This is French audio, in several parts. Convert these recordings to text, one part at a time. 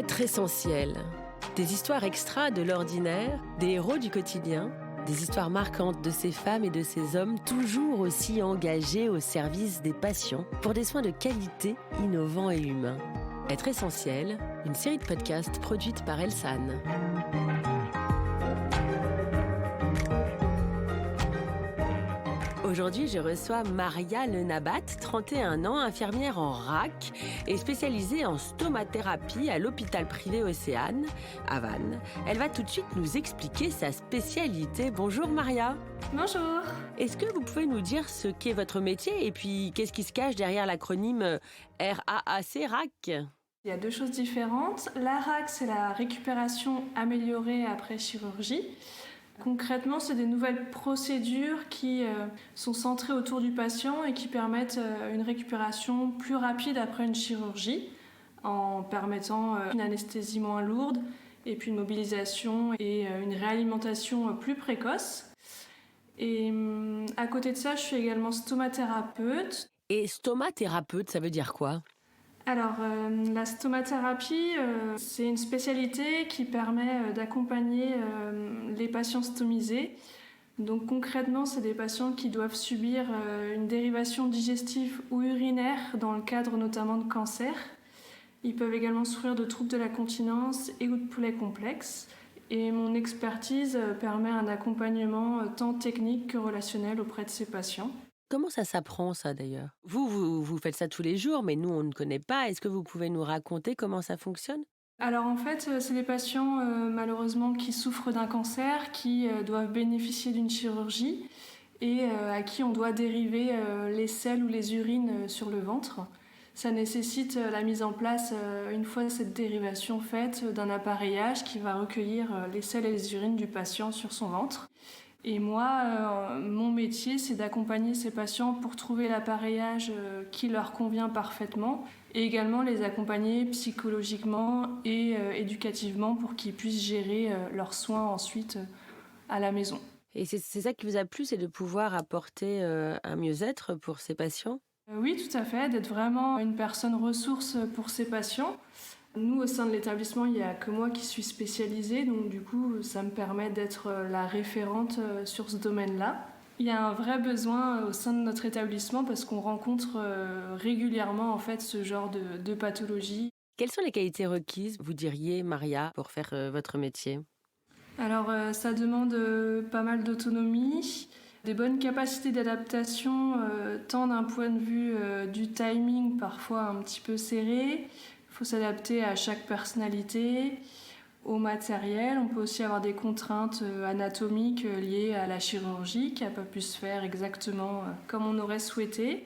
Être essentiel. Des histoires extra de l'ordinaire, des héros du quotidien, des histoires marquantes de ces femmes et de ces hommes toujours aussi engagés au service des patients pour des soins de qualité, innovants et humains. Être essentiel, une série de podcasts produite par Elsan. Aujourd'hui, je reçois Maria Lenabat, 31 ans, infirmière en RAC et spécialisée en stomathérapie à l'hôpital privé Océane, à Vannes. Elle va tout de suite nous expliquer sa spécialité. Bonjour Maria. Bonjour. Est-ce que vous pouvez nous dire ce qu'est votre métier et puis qu'est-ce qui se cache derrière l'acronyme RAAC, RAC ? Il y a deux choses différentes. La RAC, c'est la récupération améliorée après chirurgie. Concrètement, c'est des nouvelles procédures qui sont centrées autour du patient et qui permettent une récupération plus rapide après une chirurgie en permettant une anesthésie moins lourde et puis une mobilisation et une réalimentation plus précoce. Et à côté de ça, je suis également stomathérapeute. Et stomathérapeute, ça veut dire quoi ? Alors, la stomathérapie, c'est une spécialité qui permet d'accompagner les patients stomisés. Donc concrètement, c'est des patients qui doivent subir une dérivation digestive ou urinaire dans le cadre notamment de cancer. Ils peuvent également souffrir de troubles de la continence et ou de poulet complexe. Et mon expertise permet un accompagnement tant technique que relationnel auprès de ces patients. Comment ça s'apprend, ça, d'ailleurs ? Vous faites ça tous les jours, mais nous, on ne connaît pas. Est-ce que vous pouvez nous raconter comment ça fonctionne ? Alors, en fait, c'est des patients, malheureusement, qui souffrent d'un cancer, qui doivent bénéficier d'une chirurgie et à qui on doit dériver les selles ou les urines sur le ventre. Ça nécessite la mise en place, une fois cette dérivation faite, d'un appareillage qui va recueillir les selles et les urines du patient sur son ventre. Et moi, mon métier, c'est d'accompagner ces patients pour trouver l'appareillage qui leur convient parfaitement et également les accompagner psychologiquement et éducativement pour qu'ils puissent gérer leurs soins ensuite à la maison. Et c'est ça qui vous a plu, c'est de pouvoir apporter un mieux-être pour ces patients ? Oui, tout à fait, d'être vraiment une personne ressource pour ces patients. Nous, au sein de l'établissement, il n'y a que moi qui suis spécialisée, donc du coup, ça me permet d'être la référente sur ce domaine-là. Il y a un vrai besoin au sein de notre établissement parce qu'on rencontre régulièrement en fait ce genre de pathologie. Quelles sont les qualités requises, vous diriez, Maria, pour faire votre métier ? Alors, ça demande pas mal d'autonomie, des bonnes capacités d'adaptation, tant d'un point de vue du timing, parfois un petit peu serré. Il faut s'adapter à chaque personnalité, au matériel. On peut aussi avoir des contraintes anatomiques liées à la chirurgie qui n'a pas pu se faire exactement comme on aurait souhaité.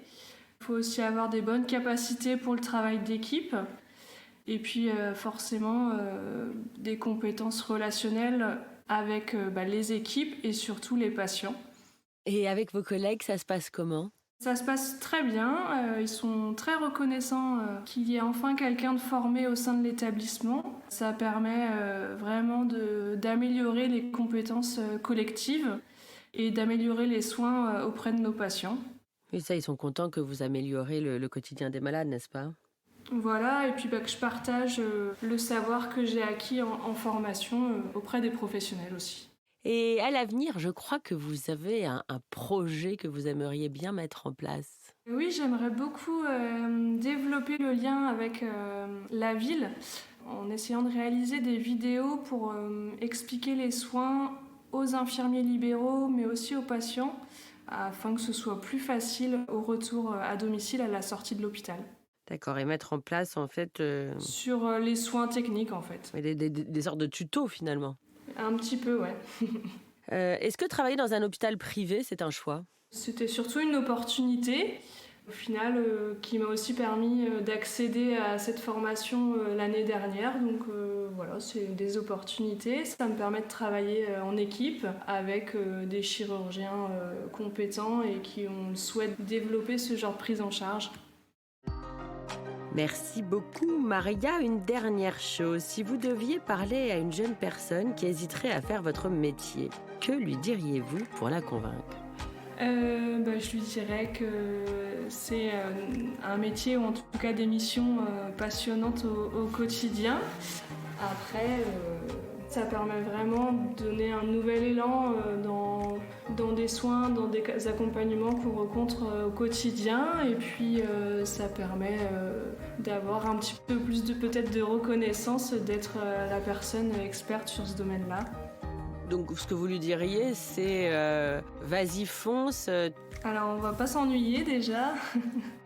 Il faut aussi avoir des bonnes capacités pour le travail d'équipe. Et puis forcément des compétences relationnelles avec les équipes et surtout les patients. Et avec vos collègues, ça se passe comment ? Ça se passe très bien, ils sont très reconnaissants qu'il y ait enfin quelqu'un de formé au sein de l'établissement. Ça permet vraiment d'améliorer les compétences collectives et d'améliorer les soins auprès de nos patients. Et ça, ils sont contents que vous améliorez le quotidien des malades, n'est-ce pas ? Voilà, et puis que je partage le savoir que j'ai acquis en formation auprès des professionnels aussi. Et à l'avenir, je crois que vous avez un projet que vous aimeriez bien mettre en place. Oui, j'aimerais beaucoup développer le lien avec la ville en essayant de réaliser des vidéos pour expliquer les soins aux infirmiers libéraux, mais aussi aux patients, afin que ce soit plus facile au retour à domicile à la sortie de l'hôpital. D'accord, et mettre en place en fait... Sur les soins techniques en fait. Des sortes de tutos finalement. Un petit peu, ouais. Est-ce que travailler dans un hôpital privé, c'est un choix ? C'était surtout une opportunité, au final, qui m'a aussi permis d'accéder à cette formation l'année dernière. Donc voilà, c'est des opportunités. Ça me permet de travailler en équipe avec des chirurgiens compétents et qui ont le souhait de développer ce genre de prise en charge. Merci beaucoup, Maria. Une dernière chose, si vous deviez parler à une jeune personne qui hésiterait à faire votre métier, que lui diriez-vous pour la convaincre ? Je lui dirais que c'est un métier ou en tout cas des missions passionnantes au quotidien. Après, ça permet vraiment de donner un nouvel élan dans des soins, dans des accompagnements qu'on rencontre au quotidien. Et puis, ça permet d'avoir un petit peu plus peut-être de reconnaissance, d'être la personne experte sur ce domaine-là. Donc ce que vous lui diriez, c'est vas-y, fonce. Alors on va pas s'ennuyer déjà.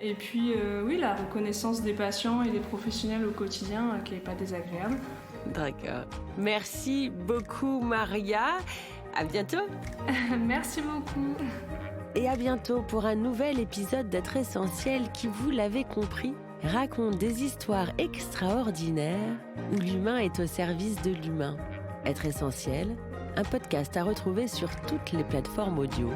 Et puis oui, la reconnaissance des patients et des professionnels au quotidien qui n'est pas désagréable. D'accord. Merci beaucoup Maria. À bientôt. Merci beaucoup. Et à bientôt pour un nouvel épisode d'Être Essentiel qui, vous l'avez compris, raconte des histoires extraordinaires où l'humain est au service de l'humain. Être Essentiel, un podcast à retrouver sur toutes les plateformes audio.